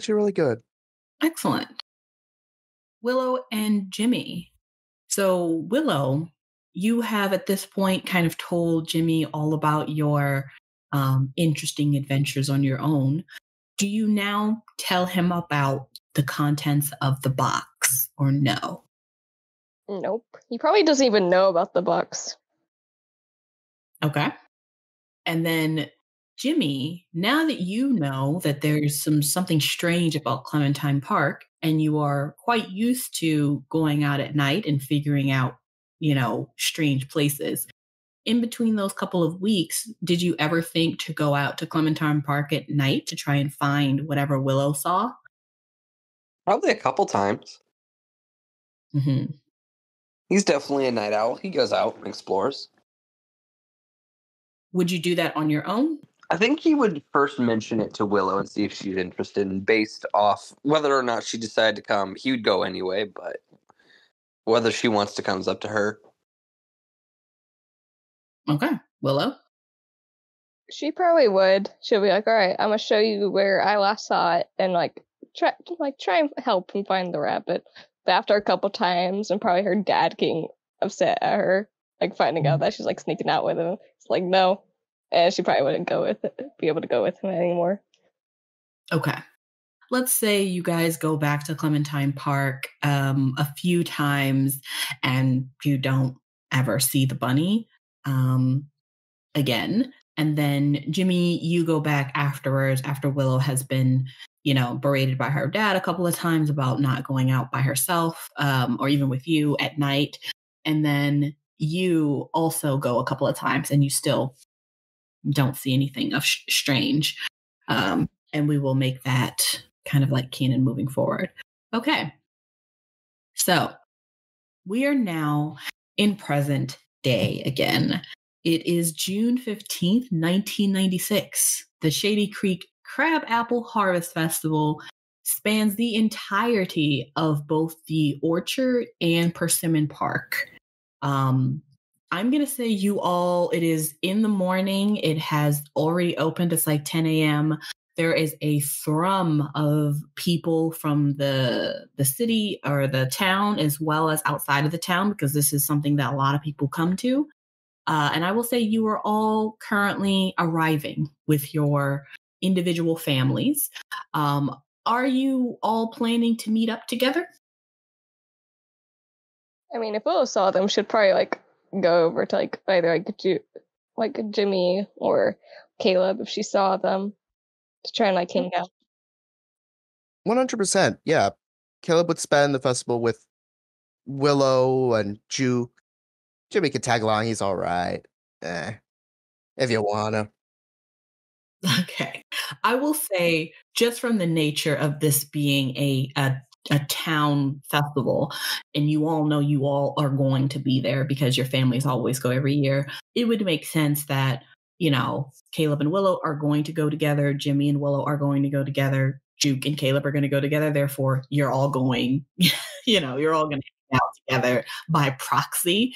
really good. Excellent. Willow and Jimmy. So, Willow, you have at this point kind of told Jimmy all about your interesting adventures on your own. Do you now tell him about the contents of the box or no? Nope. He probably doesn't even know about the box. Okay. And then Jimmy, now that you know that there's something strange about Clementine Park and you are quite used to going out at night and figuring out, strange places, in between those couple of weeks, did you ever think to go out to Clementine Park at night to try and find whatever Willow saw? Probably a couple times. Mm-hmm. He's definitely a night owl. He goes out and explores. Would you do that on your own? I think he would first mention it to Willow and see if she's interested, and based off whether or not she decided to come, he would go anyway, but whether she wants to come is up to her. Okay. Willow? She probably would. She'll be like, all right, I'm going to show you where I last saw it and try and help him find the rabbit. But after a couple times and probably her dad getting upset at her, finding out that she's sneaking out with him, it's like, no. And she probably wouldn't be able to go with him anymore. Okay. Let's say you guys go back to Clementine Park a few times and you don't ever see the bunny again. And then Jimmy, you go back afterwards after Willow has been, berated by her dad a couple of times about not going out by herself or even with you at night. And then you also go a couple of times and you still don't see anything of strange. And we will make that kind of like canon moving forward. Okay. So we are now in present day again. It is June 15th, 1996. The Shady Creek Crab Apple Harvest Festival spans the entirety of both the orchard and Persimmon Park. I'm going to say it is in the morning. It has already opened. It's like 10 a.m. There is a thrum of people from the city or the town as well as outside of the town, because this is something that a lot of people come to. And I will say you are all currently arriving with your individual families. Are you all planning to meet up together? I mean, if Willow saw them, she'd probably go over to either Jimmy or Caleb if she saw them to try and hang out. 100%. Yeah. Caleb would spend the festival with Willow and Juke. Jimmy could tag along. He's all right. If you wanna. Okay. I will say, just from the nature of this being a town festival, and you all know you all are going to be there because your families always go every year, it would make sense that, Caleb and Willow are going to go together. Jimmy and Willow are going to go together. Juke and Caleb are going to go together. Therefore, you're all going, you're all going to hang out together by proxy.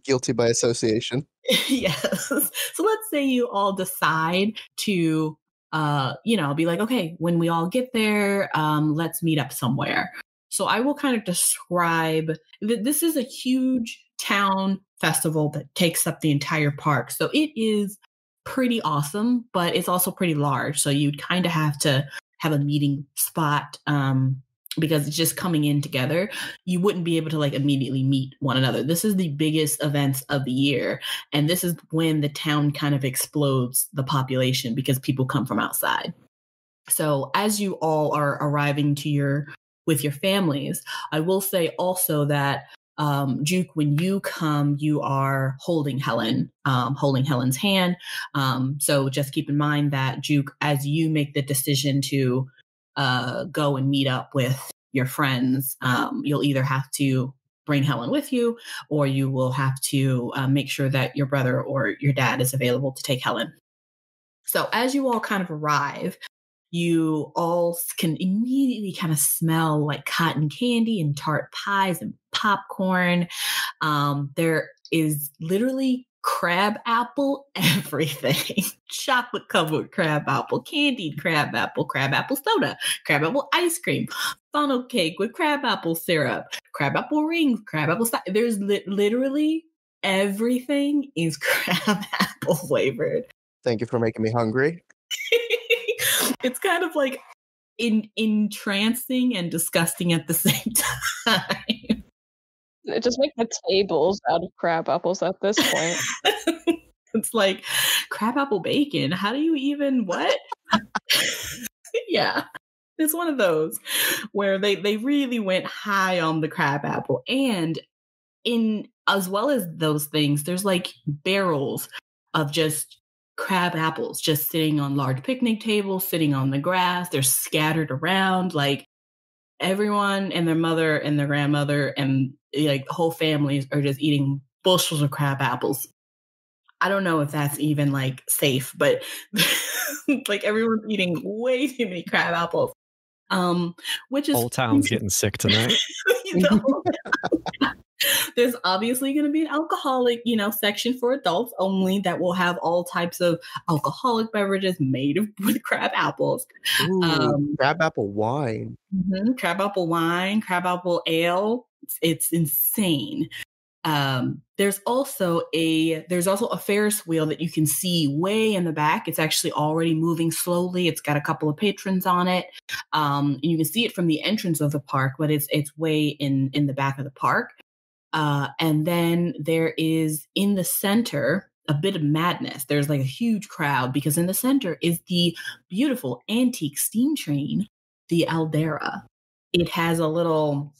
Guilty by association. Yes. So let's say you all decide to, be like, okay, when we all get there, let's meet up somewhere. So I will kind of describe that this is a huge town festival that takes up the entire park. So it is pretty awesome, but it's also pretty large. So you'd kind of have to have a meeting spot, because it's just coming in together. You wouldn't be able to immediately meet one another. This is the biggest events of the year. And this is when the town kind of explodes the population because people come from outside. So as you all are arriving with your families, I will say also that Juke, when you come, you are holding Helen's hand. So just keep in mind that Juke, as you make the decision to go and meet up with your friends, you'll either have to bring Helen with you, or you will have to make sure that your brother or your dad is available to take Helen. So as you all kind of arrive, you all can immediately kind of smell like cotton candy and tart pies and popcorn. There is literally crab apple everything. Chocolate covered crab apple, candied crab apple soda, crab apple ice cream, funnel cake with crab apple syrup, crab apple rings, crab apple There's literally everything is crab apple flavored. Thank you for making me hungry. It's kind of like entrancing and disgusting at the same time. It just make the tables out of crab apples at this point. It's like crab apple bacon. How do you even what? Yeah. It's one of those where they really went high on the crab apple. And in as well as those things, there's like barrels of just crab apples just sitting on large picnic tables, sitting on the grass. They're scattered around. Like everyone and their mother and their grandmother and like whole families are just eating bushels of crab apples. I don't know if that's even like safe, but like everyone's eating way too many crab apples. Which is whole town's getting sick tonight. There's obviously going to be an alcoholic, section for adults only that will have all types of alcoholic beverages made with crab apples. Ooh, crab apple wine. Crab apple wine, crab apple ale. It's insane. There's also a Ferris wheel that you can see way in the back. It's actually already moving slowly. It's got a couple of patrons on it. And you can see it from the entrance of the park, but it's way in the back of the park. And then there is in the center a bit of madness. There's like a huge crowd because in the center is the beautiful antique steam train, the Aldera. It has a little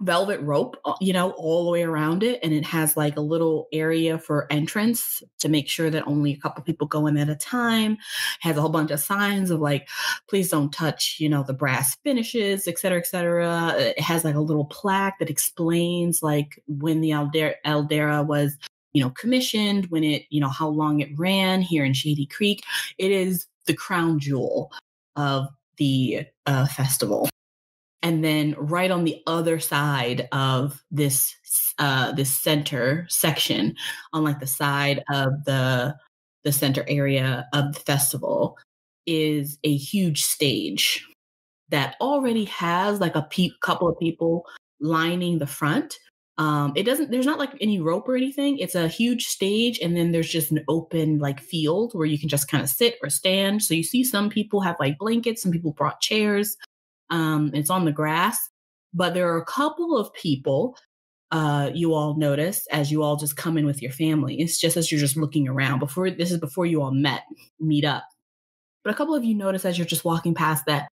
velvet rope, all the way around it. And it has like a little area for entrance to make sure that only a couple people go in at a time. It has a whole bunch of signs of like, please don't touch, the brass finishes, et cetera, et cetera. It has like a little plaque that explains like when the Aldera was, commissioned, when it, how long it ran here in Shady Creek. It is the crown jewel of the festival. And then right on the other side of this center section, on like the side of the center area of the festival, is a huge stage that already has like a couple of people lining the front. There's not like any rope or anything. It's a huge stage. And then there's just an open like field where you can just kind of sit or stand. So you see some people have like blankets, some people brought chairs. It's on the grass, but there are a couple of people you all notice as you all just come in with your family. It's just as you're just looking around before you all meet up. But a couple of you notice as you're just walking past that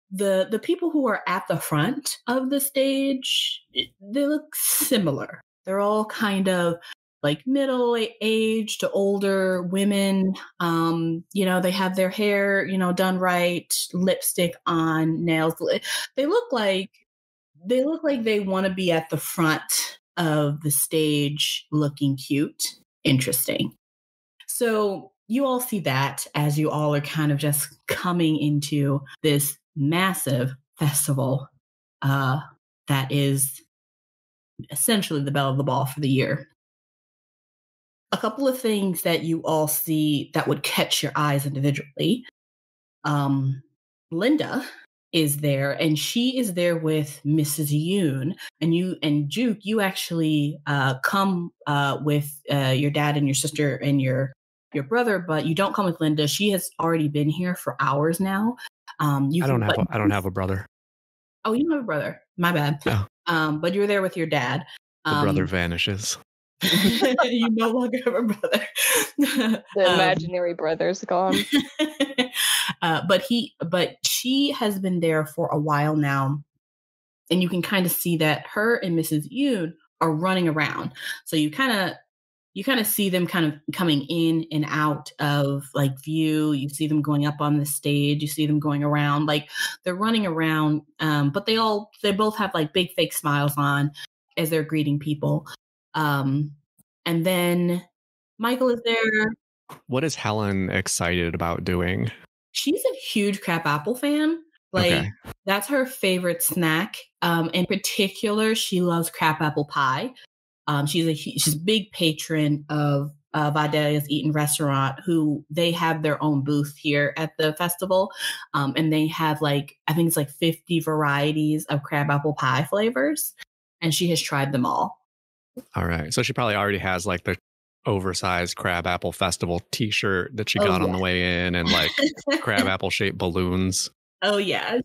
the people who are at the front of the stage, they look similar. They're all kind of like middle-aged to older women. They have their hair, done right, lipstick on, nails. They look like they want to be at the front of the stage looking cute. Interesting. So you all see that as you all are kind of just coming into this massive festival that is essentially the belle of the ball for the year. A couple of things that you all see that would catch your eyes individually. Linda is there, and she is there with Mrs. Yoon. And Juke, you actually come with your dad and your sister and your brother, but you don't come with Linda. She has already been here for hours now. I don't have a brother. Oh, you don't have a brother. My bad. No. But you're there with your dad. The brother vanishes. You no longer have a brother. The imaginary brother's gone. But she has been there for a while now, and you can kind of see that her and Mrs. Yoon are running around. So you kind of see them kind of coming in and out of like view. You see them going up on the stage. You see them going around, like they're running around. But they both have like big fake smiles on as they're greeting people. And then Michael is there. What is Helen excited about doing? She's a huge crabapple fan. Like, Okay. that's her favorite snack. In particular, she loves crabapple pie. She's a big patron of Vidalia's Eatin' Restaurant, who they have their own booth here at the festival. And they have I think it's 50 varieties of crabapple pie flavors. And she has tried them all. All right. So she probably already has the oversized crabapple festival t-shirt that she got on the way in and crabapple shaped balloons. Oh yeah.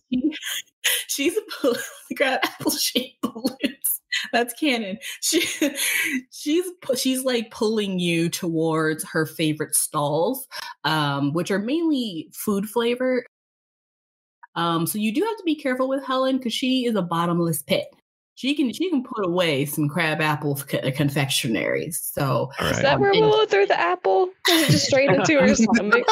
She's a crabapple shaped balloons. That's canon. She's pulling you towards her favorite stalls, which are mainly food flavor. So you do have to be careful with Helen because she is a bottomless pit. She can put away some crabapple confectionaries. So right. Is that where Willow threw the apple? Is it just straight into her stomach?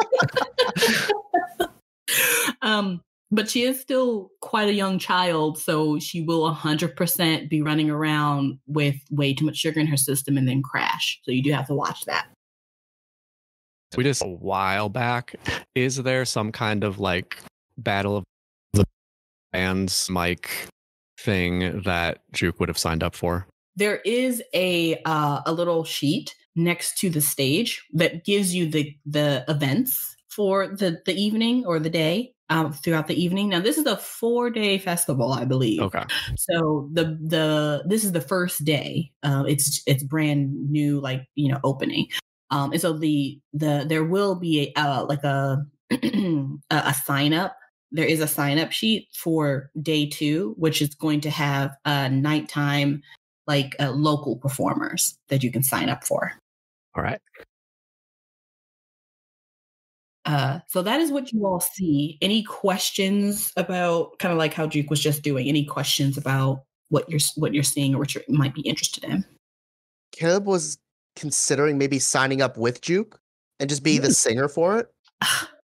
But she is still quite a young child, so she will 100% be running around with way too much sugar in her system and then crash. So you do have to watch that. We just a while back. Is there some kind of battle of the bands thing that Juke would have signed up for? There is a little sheet next to the stage that gives you the events for the evening or the day throughout the evening. Now, this is a 4-day festival, I believe. Okay. So this is the first day. It's brand new, opening. And so there will be a sign up. There is a sign up sheet for day 2, which is going to have nighttime local performers that you can sign up for. All right. So that is what you all see. Any questions about kind of how Juke was just doing? Any questions about what you're seeing or what you might be interested in? Caleb was considering maybe signing up with Juke and just being the singer for it.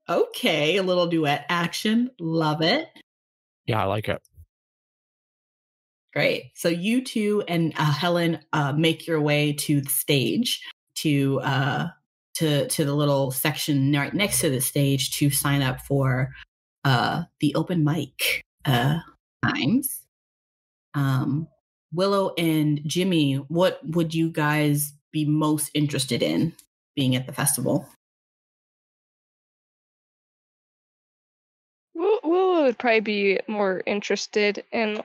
Okay, a little duet action. Love it. Yeah, I like it. Great. So you two and Helen make your way to the stage to the little section right next to the stage to sign up for the open mic times. Willow and Jimmy, what would you guys be most interested in being at the festival? Willow would probably be more interested in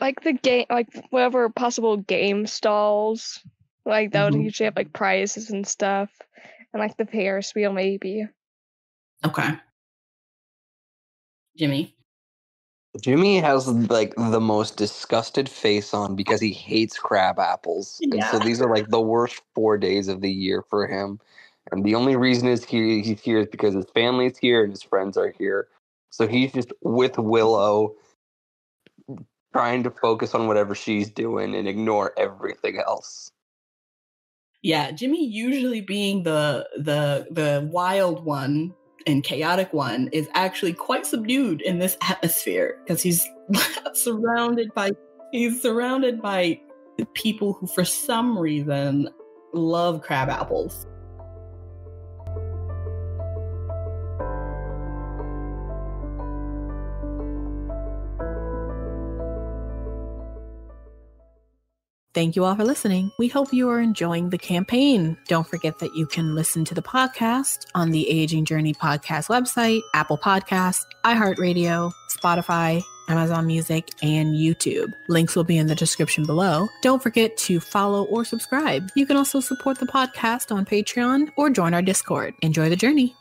the game, whatever possible game stalls. That would usually have prizes and stuff, and the Ferris wheel maybe. Okay. Jimmy has the most disgusted face on because he hates crab apples. Yeah. And so these are the worst 4 days of the year for him. And the only reason he's here is because his family's here and his friends are here. So he's just with Willow, trying to focus on whatever she's doing and ignore everything else. Yeah, Jimmy, usually being the wild one and chaotic one, is actually quite subdued in this atmosphere because he's surrounded by people who for some reason love crab apples. Thank you all for listening. We hope you are enjoying the campaign. Don't forget that you can listen to the podcast on the Aging Journey podcast website, Apple Podcasts, iHeartRadio, Spotify, Amazon Music, and YouTube. Links will be in the description below. Don't forget to follow or subscribe. You can also support the podcast on Patreon or join our Discord. Enjoy the journey.